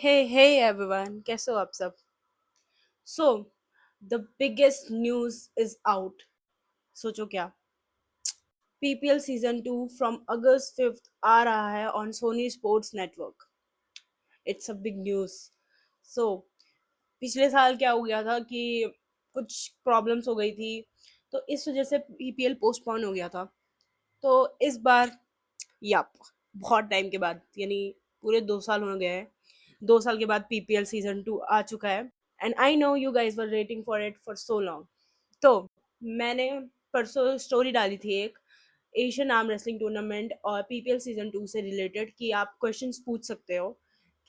Hey everyone, कैसे हो आप सब? So, the biggest news is out. सोचो क्या? PPL season 2 from August 5th आ रहा है on Sony Sports Network. It's a big news. So पिछले साल क्या हो गया था कि कुछ प्रॉब्लम्स हो गई थी, तो इस वजह से PPL पोस्टपोन हो गया था. तो इस बार यप बहुत टाइम के बाद, यानी पूरे 2 साल हो गए हैं. 2 साल के बाद PPL सीजन 2 आ चुका है. And I know you guys were waiting for it for so long. तो मैंने परसों स्टोरी डाली थी एक एशियन आर्म रेसलिंग टूर्नामेंट और PPL सीजन 2 से रिलेटेड कि आप क्वेश्चंस पूछ सकते हो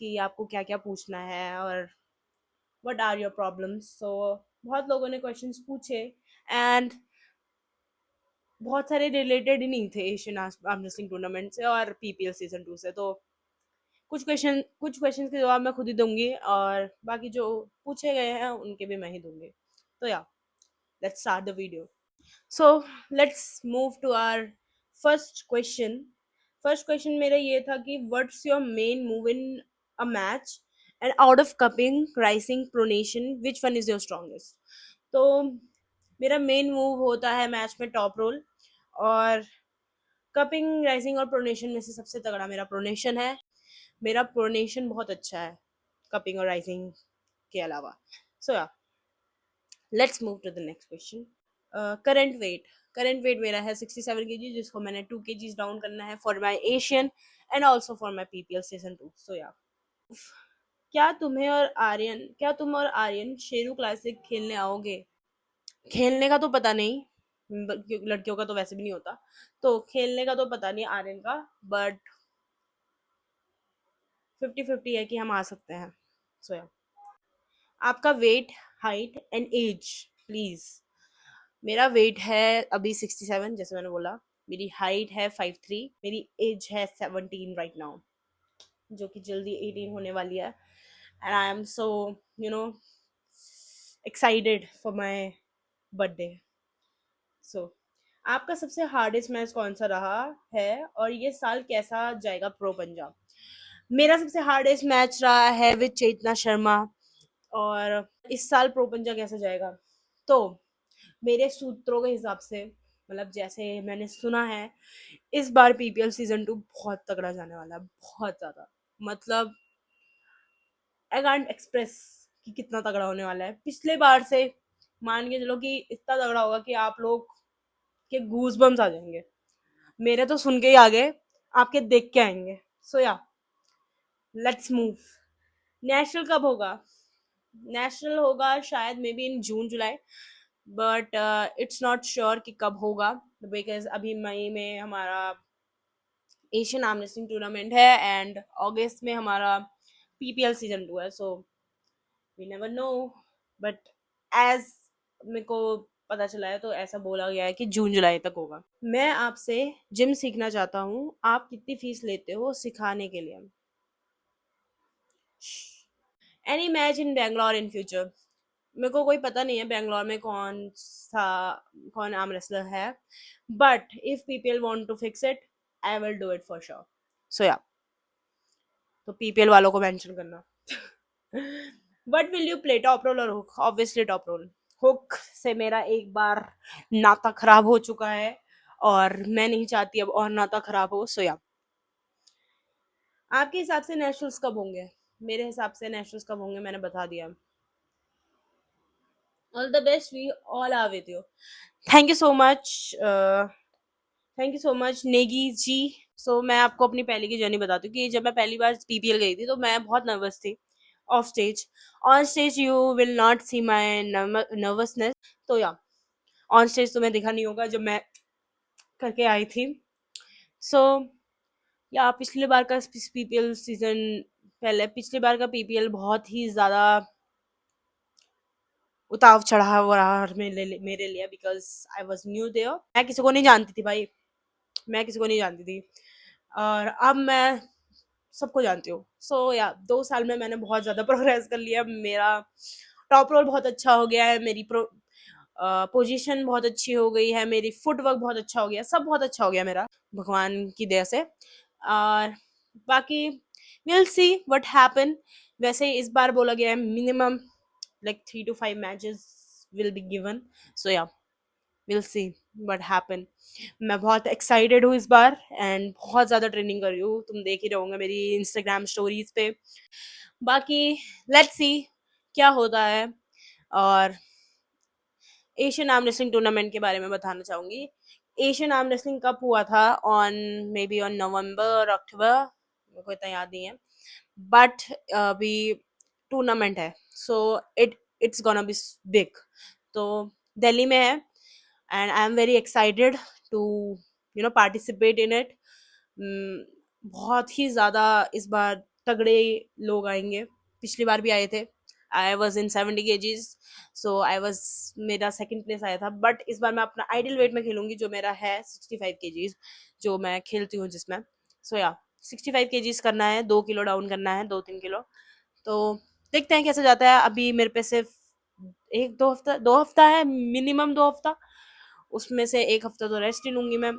कि आपको क्या क्या पूछना है और व्हाट आर योर प्रॉब्लम्स. सो बहुत लोगों ने क्वेश्चंस पूछे एंड बहुत सारे रिलेटेड ही नहीं थे एशियन आर्म रेसलिंग टूर्नामेंट से और PPL सीजन 2 से. तो कुछ क्वेश्चन के जवाब मैं खुद ही दूंगी और बाकी जो पूछे गए हैं उनके भी मैं ही दूंगी. तो yeah let's start the video. So let's move to our first question. First question मेरा ये था कि what's your main move in a match and out of cupping rising pronation which one is your strongest. तो मेरा main move होता है match में top role, और कपिंग राइजिंग और प्रोनेशन में से सबसे तगड़ा मेरा प्रोनेशन है. मेरा प्रोनेशन बहुत अच्छा है कपिंग और राइजिंग के अलावा. So yeah let's move to the next question. Current weight मेरा है 67 kg, जिसको मैंने 2 kg डाउन करना है for my Asian and also for my PPL season 2. सो या क्या तुम और आर्यन शेरू क्लासिक खेलने आओगे? खेलने का तो पता नहीं, लड़कियों का तो वैसे भी नहीं होता, तो खेलने का तो पता नहीं आर्यन का, बट 50-50 है कि हम आ सकते हैं. सो या आपका weight, height and age please. मेरा वेट है अभी 67, जैसे मैंने बोला. मेरी हाइट है 5'3". मेरी एज है 17 राइट नाउ, जो कि जल्दी 18 होने वाली है. And I am so you know excited for my birthday. So आपका सबसे हार्डेस्ट मैच कौन सा रहा है और ये साल कैसा जाएगा प्रो पंजाब? मेरा सबसे हार्डेस्ट मैच रहा है विद चेतना शर्मा. और इस साल प्रो पंजा कैसे जाएगा? तो मेरे सूत्रों के हिसाब से, मतलब जैसे मैंने सुना है, इस बार PPL सीजन 2 बहुत तगड़ा जाने वाला है, बहुत ज्यादा. मतलब आई कांट एक्सप्रेस कि कितना तगड़ा होने वाला है. पिछले बार से मान के चलो कि इतना तगड़ा होगा कि आप लोग के गूज बम्स आ जाएंगे. मेरे तो सुन के ही आ गए, आपके देख के आएंगे. सो या लेट्स मूव. नेशनल कब होगा? नेशनल होगा शायद maybe in June July, but it's not sure कि कब होगा, बिकॉज अभी मई में हमारा एशियन आर्म रेसलिंग टूर्नामेंट है एंड अगस्त में हमारा PPL सीजन 2 है. So we never know, but as मेरे को पता चला है तो ऐसा बोला गया है कि जून जुलाई तक होगा. मैं आपसे जिम सीखना चाहता हूँ, आप कितनी फीस लेते हो सिखाने के लिए? Any match in Bangalore in future? मेरे को कोई पता नहीं है बैंगलोर में कौन आर्म रेसलर है, but if people want to fix it, I will do it for sure. So या तो PPL वालों को मेंशन करना. But will you play top role और hook? Obviously top role. Hook से मेरा एक बार नाता खराब हो चुका है और मैं नहीं चाहती अब और नाता खराब हो. सो या आपके हिसाब से नेशनल्स कब होंगे? मेरे हिसाब से नेशनल्स कब होंगे मैंने बता दिया. All the best, we all are with you. Thank you so much. Thank you so much Negi ji. So मैं आपको अपनी पहले की जर्नी बताती हूँ कि जब मैं पहली बार PPL गई थी तो मैं बहुत नर्वस थी. Off stage, on stage you will not see my nervousness. तो या ऑन स्टेज तुम्हें दिखा नहीं होगा जब मैं करके आई थी. सो या पिछली बार का PPL बहुत ही ज्यादा उताव चढ़ाव रहा मेरे लिए, because I was new there. मैं किसी को नहीं जानती थी भाई, मैं किसी को नहीं जानती थी और अब मैं सबको जानती हूँ. सो या 2 साल में मैंने बहुत ज़्यादा प्रोग्रेस कर लिया. मेरा टॉप रोल बहुत अच्छा हो गया है, मेरी पोजीशन बहुत अच्छी हो गई है, मेरी फुटवर्क बहुत अच्छा हो गया, सब बहुत अच्छा हो गया मेरा, भगवान की दया से. और बाकी विल सी व्हाट हैपन. वैसे इस बार बोला गया है minimum like 3 to 5 matches will be given. So yeah, will see what happen. मैं बहुत एक्साइटेड हूँ इस बार एंड बहुत ज़्यादा ट्रेनिंग कर रही हूँ. तुम देख ही रहोगे मेरी इंस्टाग्राम स्टोरीज पे. बाकी लेट्स सी क्या होता है. और एशियन आर्म रेसलिंग टूर्नामेंट के बारे में बताना चाहूंगी. एशियन आर्म रेसलिंग कप हुआ था on maybe on November October, मेरे को इतना याद नहीं है. बट अभी टूर्नामेंट है, so it's gonna be big. तो दिल्ली में है and I am very excited to participate in it. बहुत ही ज़्यादा इस बार तगड़े लोग आएंगे. पिछली बार भी आए थे. I was in 70 kgs, so I was, मेरा सेकंड प्लेस आया था. बट इस बार मैं अपना आइडियल वेट में खेलूंगी जो मेरा है 65 kgs, जो मैं खेलती हूँ जिसमें. सो या, 65 kgs करना है, 2 किलो डाउन करना है, 2-3 किलो. तो देखते हैं कैसे जाता है. अभी मेरे पे सिर्फ 1-2 हफ्ता, 2 हफ्ता है मिनिमम, 2 हफ्ता. उसमें से 1 हफ्ता तो रेस्ट ही लूंगी मैं.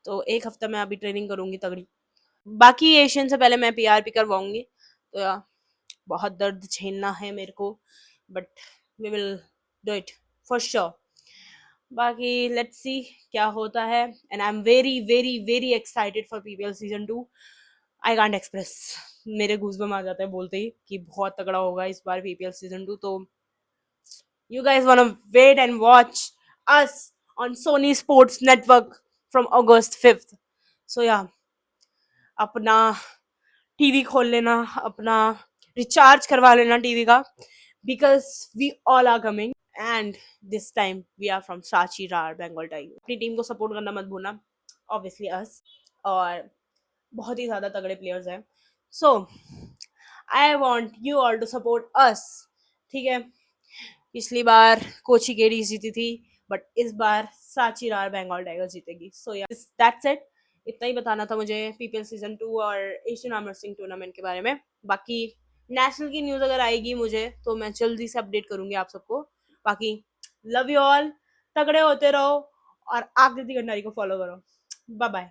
तो 1 हफ्ता मैं अभी ट्रेनिंग करूंगी तगड़ी. बाकी एशियन से पहले मैं पीआरपी करवाऊंगी. तो या, बहुत दर्द झेलना है मेरे को, but we will do it for sure. बाकी लेट्स सी क्या होता है. And I am very very very excited for PPL season 2. I can't express. मेरे गूज़बम्स आ जाते हैं बोलते ही कि बहुत तगड़ा होगा इस बार पीपीएल सीजन 2. तो you guys wanna wait and watch us on Sony Sports Network from August 5th. So yeah, अपना टीवी खोल लेना, अपना रिचार्ज करवा लेना टीवी का, because we all are coming and this time we are from साची रार बंगाल टाइगर. अपनी टीम को सपोर्ट करना मत भूलना, ऑब्वियसली अस. और बहुत ही ज़्यादा तगड़े प्लेयर्स हैं. So I want you all to support us. ठीक है. पिछली बार कोची केडी जीती थी, बट इस बार सांची रार बंगाल टाइगर जीतेगी. सो या, दैट्स इट. इतना ही बताना था मुझे पीपीएल सीजन 2 और एशियन आर्म रेसलिंग टूर्नामेंट के बारे में. बाकी नेशनल की न्यूज़ अगर आएगी मुझे तो मैं जल्दी से अपडेट करूंगी आप सबको. बाकी लव यू ऑल, तगड़े होते रहो और आकृति भंडारी को फॉलो करो. Bye bye.